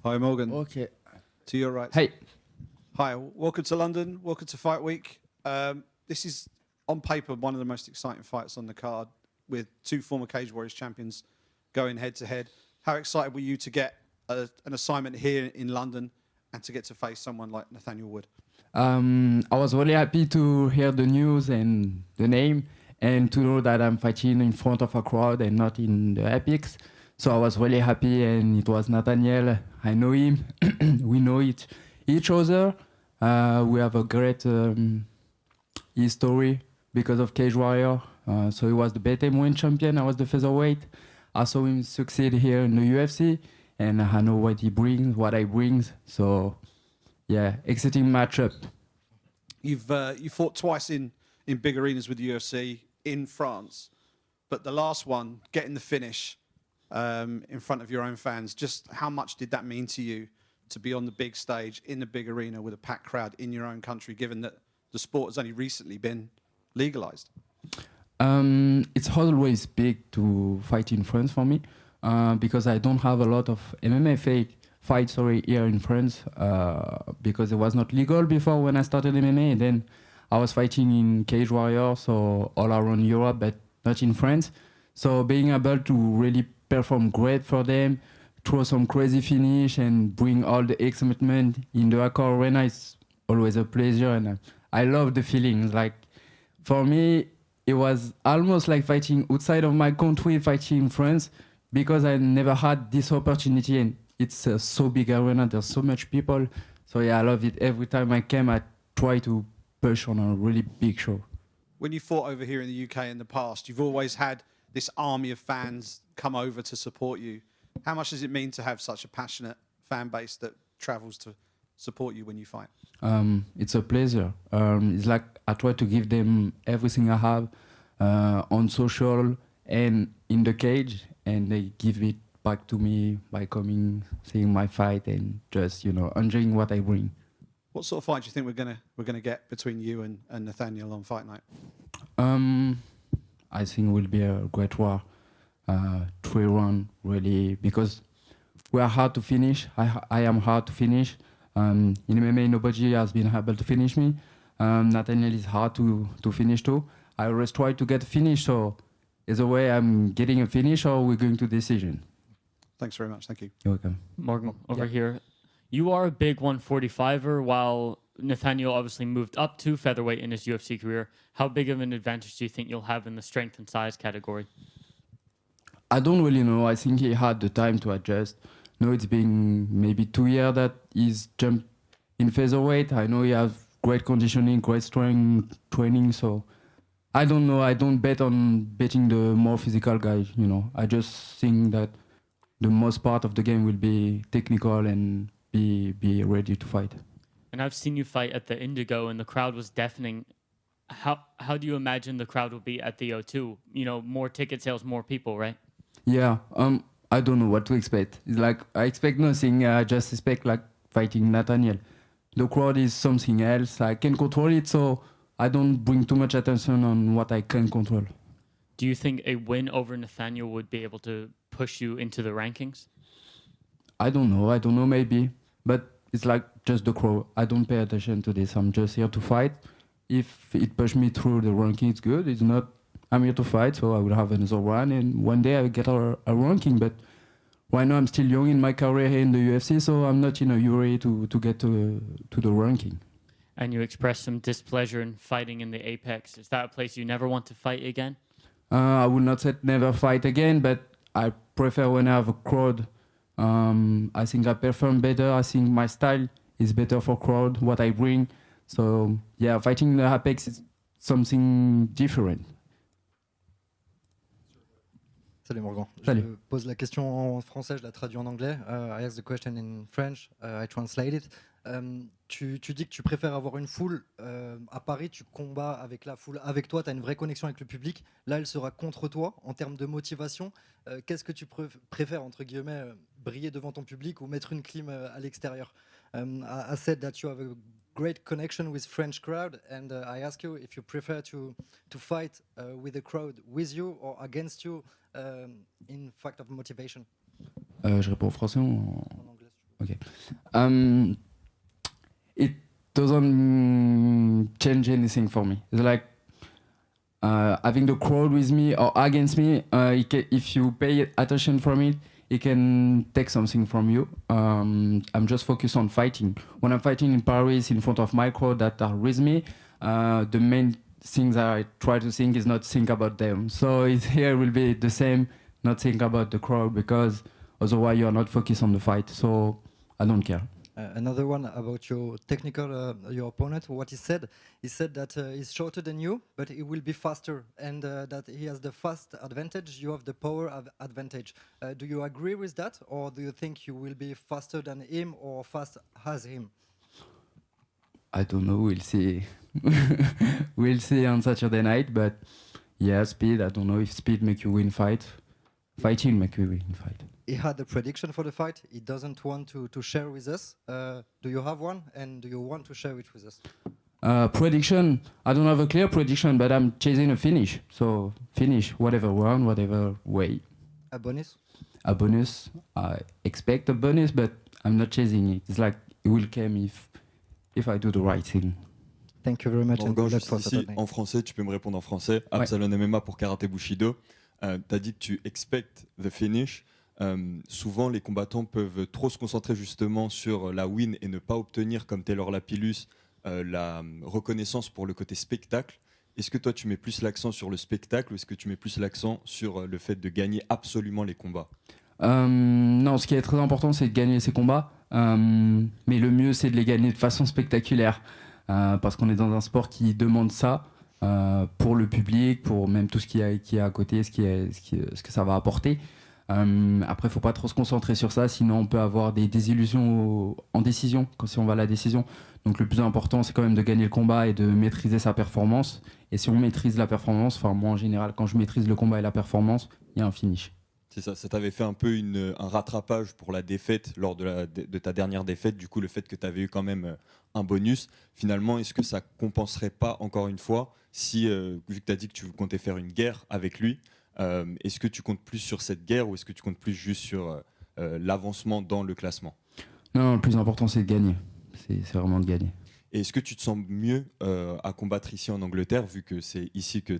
Hi, Morgan. Okay. To your right. Hey. Hi, welcome to London. Welcome to Fight Week. This is, on paper, one of the most exciting fights on the card, with two former Cage Warriors champions going head-to-head. How excited were you to get an assignment here in London and to get to face someone like Nathaniel Wood? I was really happy to hear the news and the name and to know that I'm fighting in front of a crowd and not in the epics. So I was really happy, and it was Nathaniel. I know him. We know each other. We have a great history because of Cage Warrior. So he was the BTM champion. I was the featherweight. I saw him succeed here in the UFC, and I know what he brings, what I brings. So, yeah, exciting matchup. You fought twice in big arenas with the UFC in France, but the last one, getting the finish in front of your own fans, just how much did that mean to you to be on the big stage in the big arena with a packed crowd in your own country, given that the sport has only recently been legalized? It's always big to fight in France for me because I don't have a lot of MMA fights here in France because it was not legal before when I started MMA. And then I was fighting in Cage Warrior, so all around Europe, but not in France. So being able to really perform great for them, throw some crazy finish and bring all the excitement in the Accor Arena is always a pleasure, and I love the feelings. Like, for me, it was almost like fighting outside of my country, fighting in France, because I never had this opportunity, and it's a so big arena, there's so much people. So yeah, I love it. Every time I came, I try to push on a really big show. When you fought over here in the UK in the past, you've always had this army of fans come over to support you. How much does it mean to have such a passionate fan base that travels to support you when you fight? It's a pleasure. It's like I try to give them everything I have on social and in the cage, and they give it back to me by coming, seeing my fight, and just enjoying what I bring. What sort of fight do you think we're gonna get between you and Nathaniel on Fight Night? I think it will be a great war, 3-round really, because we are hard to finish. I am hard to finish. In MMA, nobody has been able to finish me. Nathaniel is hard to finish too. I always try to get a finish, so either way I'm getting a finish or we're going to decision. Thanks very much. Thank you. You're welcome. Morgan, over here. You are a big 145er, while Nathaniel obviously moved up to featherweight in his UFC career. How big of an advantage do you think you'll have in the strength and size category? I don't really know. I think he had the time to adjust. No, it's been maybe 2 years that he's jumped in featherweight. I know he has great conditioning, great strength training. So I don't know. I don't bet on betting the more physical guy. I just think that the most part of the game will be technical and be ready to fight. And I've seen you fight at the Indigo, and the crowd was deafening. How do you imagine the crowd will be at the O2? More ticket sales, more people, right? Yeah. I don't know what to expect. It's like I expect nothing. I just expect like fighting Nathaniel. The crowd is something else. I can control it, so I don't bring too much attention on what I can control. Do you think a win over Nathaniel would be able to push you into the rankings? I don't know, maybe. But it's like just the crowd. I don't pay attention to this. I'm just here to fight. If it pushes me through the ranking, it's good. It's not, I'm here to fight, so I will have another one. And one day I will get a ranking. But right now I'm still young in my career here in the UFC, so I'm not in a hurry to get to the ranking. And you expressed some displeasure in fighting in the Apex. Is that a place you never want to fight again? I will not say never fight again, but I prefer when I have a crowd. I think I perform better. I think my style is better for crowd, what I bring. So yeah, fighting the Apex is something different. Salut Morgan. Salut. Je pose la question en français, je la traduis en anglais. I ask the question in French, I translate it. Tu dis que tu préfères avoir une foule. À Paris, tu combats avec la foule. Avec toi, tu as une vraie connexion avec le public. Là, elle sera contre toi en termes de motivation. Qu'est-ce que tu préfères, entre guillemets, briller devant ton public ou mettre une clim à l'extérieur? I said that you have a great connection with French crowd, and I ask you if you prefer to fight with the crowd with you or against you in fact of motivation. Je réponds en français ou En anglais, si tu veux. Okay. It doesn't change anything for me. It's like having the crowd with me or against me. If you pay attention from it, it can take something from you. I'm just focused on fighting. When I'm fighting in Paris in front of my crowd that are with me, the main things I try to think is not think about them. So here will be the same, not think about the crowd, because otherwise you are not focused on the fight. So I don't care. Another one about your technical, your opponent. What he said that he's shorter than you, but he will be faster, and that he has the fast advantage. You have the power advantage. Do you agree with that, or do you think you will be faster than him or fast as him? I don't know. We'll see. We'll see on Saturday night. But yeah, speed. I don't know if speed make you win fight. Fighting make you win fight. He had a prediction for the fight. He doesn't want to share with us. Do you have one, and do you want to share it with us? Prediction. I don't have a clear prediction, but I'm chasing a finish. So finish, whatever round, whatever way. A bonus? A bonus. I expect a bonus, but I'm not chasing it. It's like it will come if I do the right thing. Thank you very much. Morgan, juste ici, en français, tu peux me répondre en français. Absalon MMA pour Karaté Bushido. T'as dit que tu expectes the finish. Souvent, les combattants peuvent trop se concentrer justement sur la win et ne pas obtenir, comme Taylor Lapillus, la reconnaissance pour le côté spectacle. Est-ce que toi, tu mets plus l'accent sur le spectacle ou est-ce que tu mets plus l'accent sur le fait de gagner absolument les combats? Non, ce qui est très important, c'est de gagner ces combats. Mais le mieux, c'est de les gagner de façon spectaculaire. Parce qu'on est dans un sport qui demande ça pour le public, pour même tout ce qui est à côté, ce que ça va apporter. Après, il ne faut pas trop se concentrer sur ça, sinon on peut avoir des désillusions en décision, si on va à la décision. Donc le plus important, c'est quand même de gagner le combat et de maîtriser sa performance. Et si on maîtrise la performance, enfin moi en général, quand je maîtrise le combat et la performance, il y a un finish. C'est ça, ça t'avait fait un peu un rattrapage pour la défaite lors de ta dernière défaite, du coup le fait que tu avais eu quand même un bonus. Finalement, est-ce que ça compenserait pas encore une fois si, vu que tu as dit que tu comptais faire une guerre avec lui, est-ce que tu comptes plus sur cette guerre ou est-ce que tu comptes plus juste sur l'avancement dans le classement? Non, le plus important, c'est de gagner. C'est vraiment de gagner. Et est-ce que tu te sens mieux à combattre ici en Angleterre, vu que c'est ici que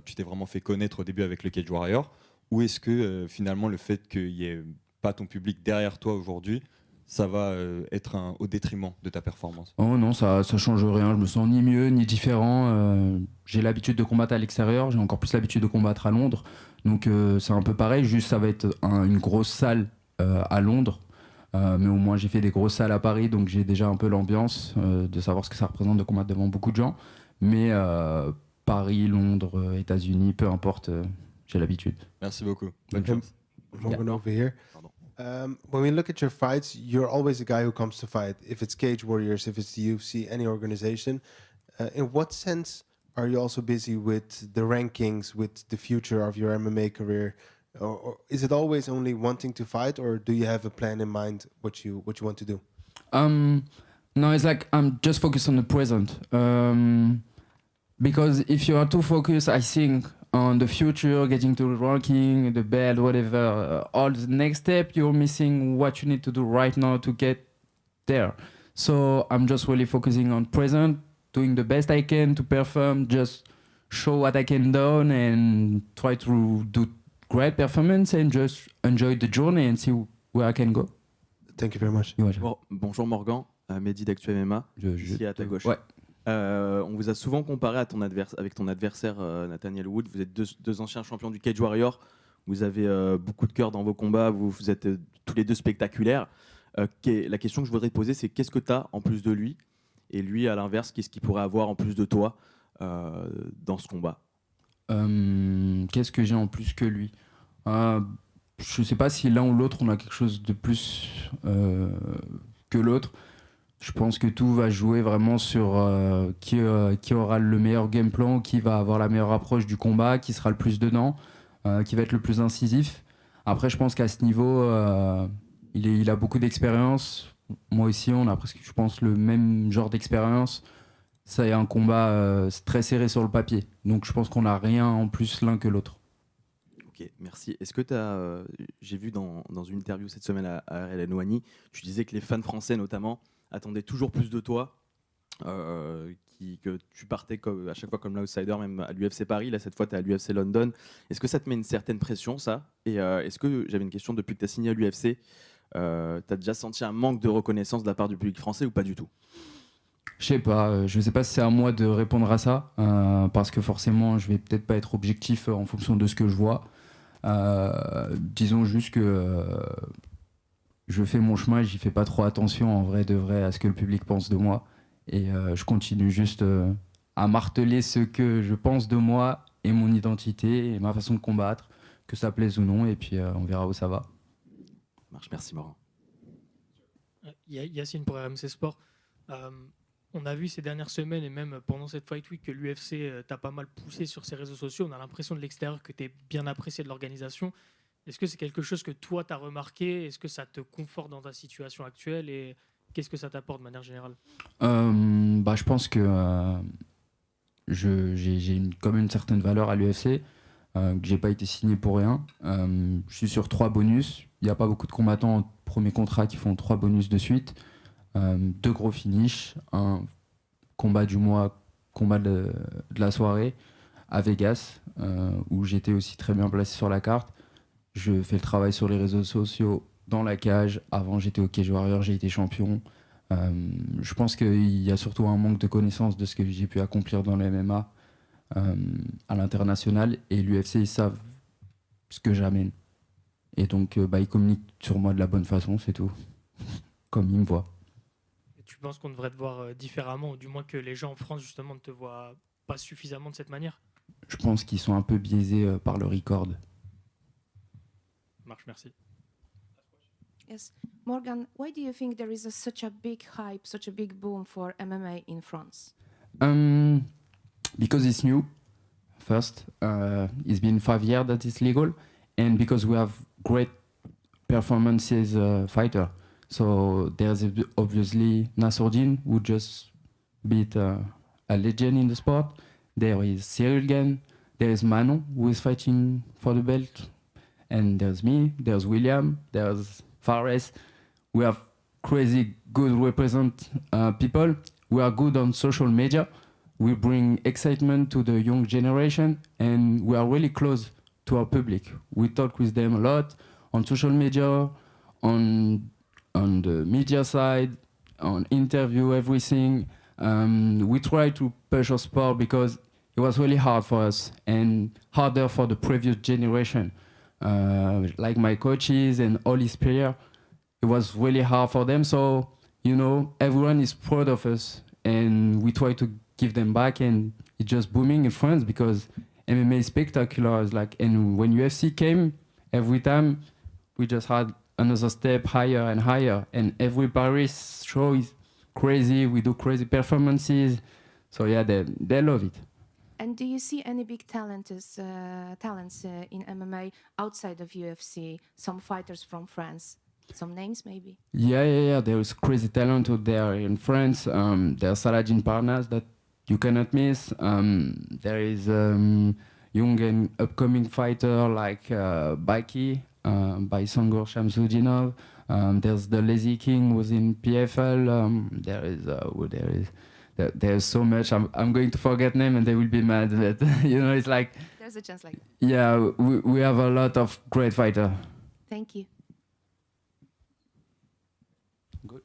tu t'es vraiment fait connaître au début avec le Cage Warrior, ou est-ce que finalement le fait qu'il n'y ait pas ton public derrière toi aujourd'hui, ça va être au détriment de ta performance? Oh non, ça change rien. Je me sens ni mieux ni différent. J'ai l'habitude de combattre à l'extérieur. J'ai encore plus l'habitude de combattre à Londres. Donc c'est un peu pareil. Juste ça va être une grosse salle à Londres. Mais au moins j'ai fait des grosses salles à Paris. Donc j'ai déjà un peu l'ambiance de savoir ce que ça représente de combattre devant beaucoup de gens. Mais Paris, Londres, États-Unis, peu importe, j'ai l'habitude. Merci beaucoup. Bonne chance. Morgan over here. When we look at your fights, you're always a guy who comes to fight. If it's Cage Warriors, if it's the UFC, any organization. In what sense are you also busy with the rankings, with the future of your MMA career? Or is it always only wanting to fight, or do you have a plan in mind what you want to do? No, it's like I'm just focused on the present. Because if you are too focused, I think, on the future, getting to the ranking, the belt, whatever, all the next step, you're missing what you need to do right now to get there. So I'm just really focusing on present, doing the best I can to perform, just show what I can do and try to do great performance and just enjoy the journey and see where I can go. Thank you very much. Bonjour Morgan, Mehdi d'Actu MMA, ici à ta gauche. Ouais. On vous a souvent comparé avec ton adversaire Nathaniel Wood. Vous êtes deux anciens champions du Cage Warrior. Vous avez beaucoup de cœur dans vos combats. Vous êtes tous les deux spectaculaires. La question que je voudrais te poser, c'est qu'est-ce que tu as en plus de lui? Et lui, à l'inverse, qu'est-ce qu'il pourrait avoir en plus de toi dans ce combat? Qu'est-ce que j'ai en plus que lui? Je ne sais pas si l'un ou l'autre, on a quelque chose de plus que l'autre. Je pense que tout va jouer vraiment sur qui aura le meilleur game plan, qui va avoir la meilleure approche du combat, qui sera le plus dedans, qui va être le plus incisif. Après, je pense qu'à ce niveau, il a beaucoup d'expérience. Moi aussi, on a presque, je pense, le même genre d'expérience. Ça est un combat très serré sur le papier. Donc, je pense qu'on n'a rien en plus l'un que l'autre. Ok, Ok, merci. Est-ce que j'ai vu dans une interview cette semaine à RL Noigny, tu disais que les fans français notamment attendaient toujours plus de toi, que tu partais à chaque fois comme l'outsider, même à l'UFC Paris, là cette fois tu es à l'UFC London. Est-ce que ça te met une certaine pression ça? Et est-ce que, j'avais une question, depuis que tu as signé à l'UFC, tu as déjà senti un manque de reconnaissance de la part du public français ou pas du tout? Je sais pas, je sais pas si c'est à moi de répondre à ça, parce que forcément, je vais peut-être pas être objectif en fonction de ce que je vois. Disons juste que je fais mon chemin, j'y fais pas trop attention en vrai de vrai à ce que le public pense de moi. Et je continue juste à marteler ce que je pense de moi et mon identité et ma façon de combattre, que ça plaise ou non, et puis on verra où ça va. Marche, merci Morgan. Yacine pour RMC Sport. On a vu ces dernières semaines et même pendant cette Fight Week que l'UFC t'a pas mal poussé sur ses réseaux sociaux. On a l'impression de l'extérieur que tu es bien apprécié de l'organisation. Est-ce que c'est quelque chose que toi tu as remarqué? Est-ce que ça te conforte dans ta situation actuelle et qu'est-ce que ça t'apporte de manière générale? Je pense que j'ai quand même une certaine valeur à l'UFC, que j'ai pas été signé pour rien. Je suis sur 3 bonus. Il n'y a pas beaucoup de combattants en premier contrat qui font 3 bonus de suite. 2 gros finishes, un combat du mois, combat de la soirée à Vegas, où j'étais aussi très bien placé sur la carte. Je fais le travail sur les réseaux sociaux, dans la cage. Avant, j'étais au Cage Warrior, j'ai été champion. Je pense qu'il y a surtout un manque de connaissance de ce que j'ai pu accomplir dans le MMA à l'international. Et l'UFC, ils savent ce que j'amène. Et donc, ils communiquent sur moi de la bonne façon, c'est tout. Comme ils me voient. Et tu penses qu'on devrait te voir différemment, ou du moins que les gens en France justement ne te voient pas suffisamment de cette manière? Je pense qu'ils sont un peu biaisés par le record. Marche, merci. Yes. Morgan, why do you think there is such a big hype, such a big boom for MMA in France? Because it's new, first. It's been 5 years that it's legal. And because we have great performances fighter. So there's obviously Nassourdine, who just beat a legend in the sport. There is Cyril Gane. There is Manon, who is fighting for the belt. And there's me, there's William, there's Fares. We have crazy good represent people. We are good on social media. We bring excitement to the young generation, and we are really close to our public. We talk with them a lot on social media, on the media side, on interview, everything. We try to push our sport because it was really hard for us and harder for the previous generation. Like my coaches and all his players, it was really hard for them. So, everyone is proud of us, and we try to give them back, and it's just booming in France because MMA is spectacular. And when UFC came, every time we just had another step higher and higher, and every Paris show is crazy. We do crazy performances. So yeah, they love it. And do you see any big talents in MMA outside of UFC? Some fighters from France? Some names, maybe? Yeah. There is crazy talent out there in France. There's Saladin Parnas that you cannot miss. There is young and upcoming fighter like Baki by Sangor Shamsudinov. There's the Lazy King who's in PFL. There's so much. I'm going to forget name and they will be mad. But it's like There's a chance like that. Yeah, we have a lot of great fighters. Thank you. Good.